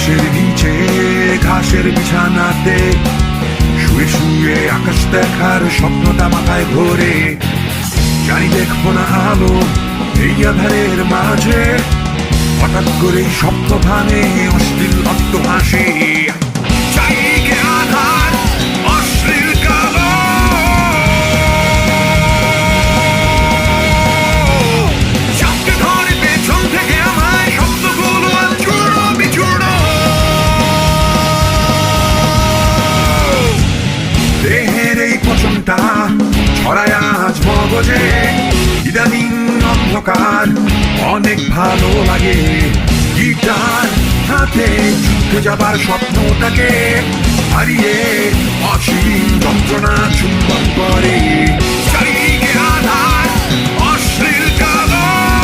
গাছের নিচে ঘাসের বিছানাতে শুয়ে শুয়ে আকাশ দেখার স্বপ্নটা মাথায় ঘোরে। জানি দেখবো না আলো এই আধারের মাঝে, হঠাৎ করে স্বপ্ন ভাঙে অশ্লীল অট্ট হাসি। চারিদিকে আধার, অশ্লীল কালো, চাপতে ধরে পেছন থেকে আমায় শব্দগুলো চূর্ণ বিচূর্ণ। দেহের এই পচনটা ছড়ায় আজ মগজে, ইদানিং অন্ধকার অনেক ভালো লাগে। গিটার হাতে ছুটে যাবার স্বপ্নটাকে হারিয়ে অসীম যন্ত্রণা চুম্বন করে।